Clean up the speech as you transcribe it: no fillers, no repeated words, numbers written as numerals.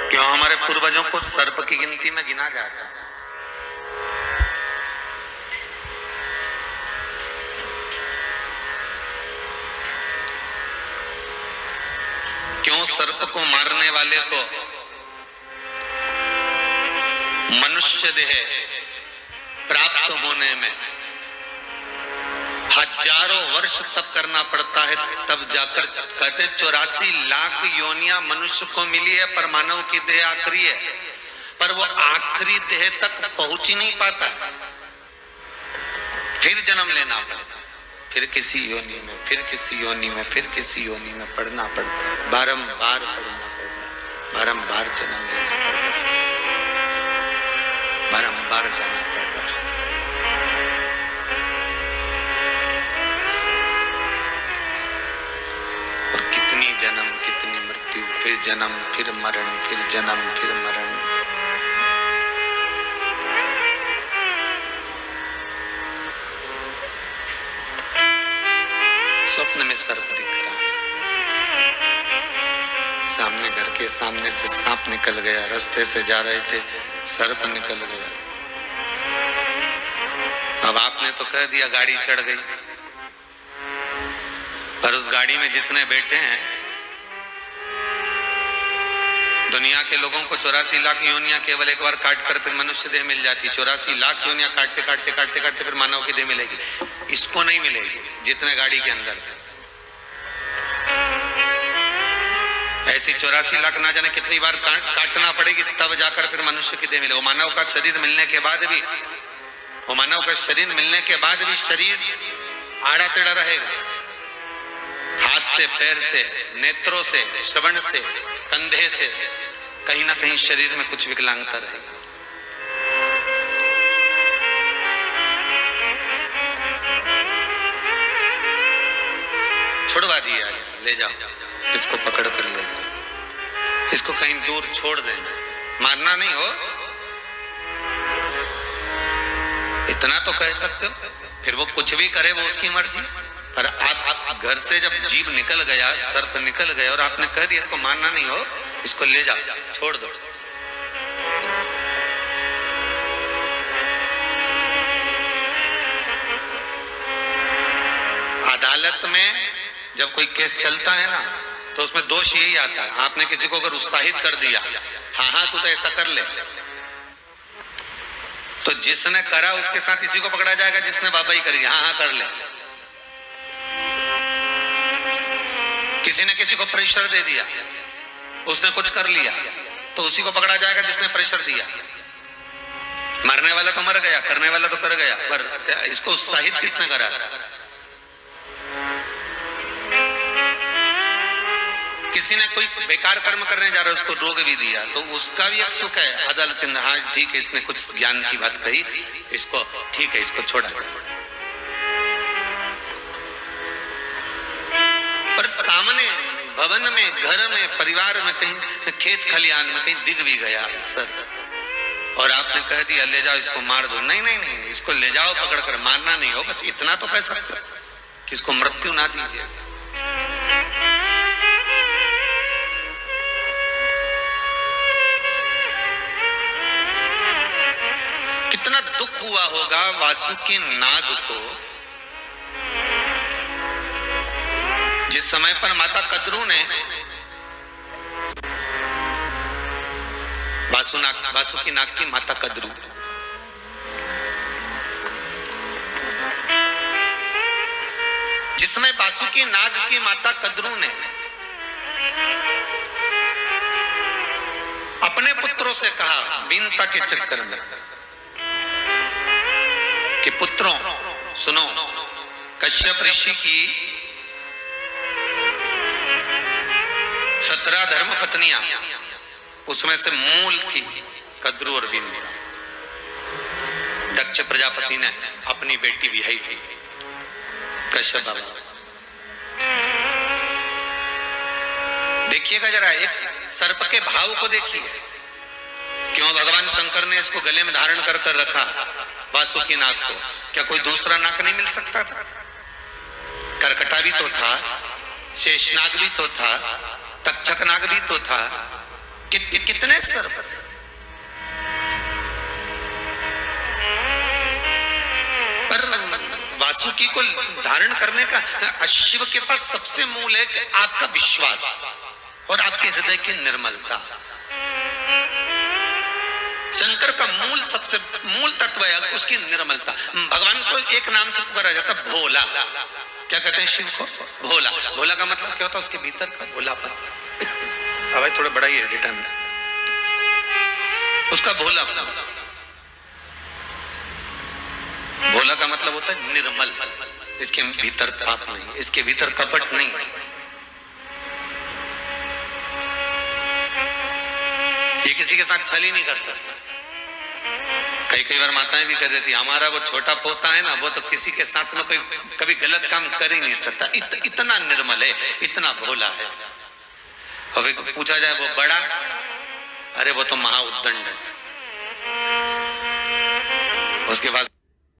क्यों हमारे पूर्वजों को सर्प की गिनती में गिना जाता है? क्यों सर्प को मारने वाले को मनुष्य देह प्राप्त होने में हजारों वर्ष तप करना पड़ता है, तब जाकर कहते 84 लाख योनियां मनुष्य को मिली है, पर मानव की देह आखिरी है, पर वो आखिरी देह तक पहुंच ही नहीं पाता, फिर जन्म लेना पड़ता, फिर किसी योनि में, फिर किसी योनि में, फिर किसी योनि में पढ़ना पड़ता है, बारंबार पढ़ना पड़ता है, बारंबार जन्म लेना पड़ता है, बारंबार जाना पड़ता है। और कितनी जन्म, कितनी मृत्यु, फिर जन्म, फिर मरण, फिर जन्म, फिर मरण। स्वप्न में सर्प दिख रहा है, सामने घर के सामने से सांप निकल गया, रास्ते से जा रहे थे सर्प निकल गया। अब आपने तो कह दिया गाड़ी चढ़ गई, पर उस गाड़ी में जितने बैठे हैं, दुनिया के लोगों को 84 लाख योनियां केवल एक बार काट कर फिर मनुष्य देह मिल जाती, 84 लाख योनियां काटते काटते काटते काटते फिर मानव की देह मिलेगी, इसको नहीं मिलेगी जितने गाड़ी के अंदर थे। ऐसी 84 लाख ना जाने कितनी बार काटना पड़ेगी, तब जाकर फिर मनुष्य की देह मिलेगी। मानव का शरीर मिलने के बाद भी, वो मानव का शरीर मिलने के बाद भी शरीर आड़ा टेढ़ा रहेगा, हाथ से, पैर से, नेत्रों से, श्रवण से, कंधे से, कहीं ना कहीं शरीर में कुछ विकलांगता रहेगी। छुड़वा दिया, ले जाओ इसको, पकड़ कर ले जाओ, इसको कहीं दूर छोड़ देना, मारना नहीं हो, इतना तो कह सकते हो, फिर वो कुछ भी करे वो उसकी मर्जी। पर आप घर से जब जीव निकल गया, सर्प निकल गया और आपने कह दिया इसको मारना नहीं हो, इसको ले जाओ, छोड़ दो। अदालत में जब कोई केस चलता है ना, तो उसमें दोष यही आता है, आपने किसी को अगर उत्साहित कर दिया, हाँ हाँ तू तो ऐसा कर ले, तो जिसने करा उसके साथ इसी को पकड़ा जाएगा जिसने वाहवाही करी, हाँ हाँ कर ले। किसी ने किसी को प्रेशर दे दिया, उसने कुछ कर लिया, तो उसी को पकड़ा जाएगा जिसने प्रेशर दिया। मरने वाला तो मर गया, करने वाला तो कर गया, पर इसको उत्साहित किसने करा? किसी ने कोई बेकार कर्म करने जा रहा है, उसको रोक भी दिया, तो उसका भी एक सुख है अदालत के अंदर, हाँ ठीक है इसने कुछ ज्ञान की बात कही, इसको ठीक है, इसको छोड़ा जाए। पर सामने भवन में, घर में, परिवार में, कहीं खेत खलियान में कहीं दिख भी गया सर, और आपने कह दिया ले जाओ इसको मार दो, नहीं नहीं नहीं, इसको ले जाओ पकड़ कर, मारना नहीं हो, बस इतना तो कह सकते कि इसको मृत्यु ना दीजिए। कितना दुख हुआ होगा वासुकी नाग को, जिस समय पर माता कद्रू ने वासुकी नाग की माता कद्रू, जिसमें वासुकी नाग की माता कद्रू ने अपने पुत्रों से कहा वीनता के चक्कर में कि पुत्रों सुनो, कश्यप ऋषि की 17 धर्म पत्नियां, उसमें से मूल थी कद्रू और बिंदु। दक्ष प्रजापति ने अपनी बेटी विहाई थी कश्यप बाबा। देखिएगा जरा, एक सर्प के भाव को देखिए, क्यों भगवान शंकर ने इसको गले में धारण कर कर रखा वासुकी नाग को? क्या कोई दूसरा नाग नहीं मिल सकता था? करकटा भी तो था, शेषनाग भी तो था, तक्षक नाग भी तो था, कितने स्तर पर। वासुकी को धारण करने का शिव के पास सबसे मूल है कि आपका विश्वास और आपके हृदय की निर्मलता। शंकर का मूल सबसे मूल तत्व है उसकी निर्मलता। भगवान को एक नाम से पुकारा जाता है भोला। क्या कहते हैं शिव को? भोला। भोला का मतलब क्या होता है? उसके भीतर का भोलापन। आवाज थोड़ा बड़ा ही है रिटर्न, उसका भोलापन। भोला का मतलब होता है निर्मल, इसके भीतर पाप नहीं, इसके भीतर कपट नहीं। ये किसी के साथ छल ही नहीं कर सकता। कई बार माताएं भी कह देती हमारा वो छोटा पोता है ना, वो तो किसी के साथ में कोई कभी गलत काम कर ही नहीं सकता, इतना निर्मल है, इतना भोला है। और पूछा जाए वो बड़ा, अरे वो तो महाउद्दंड है। उसके बाद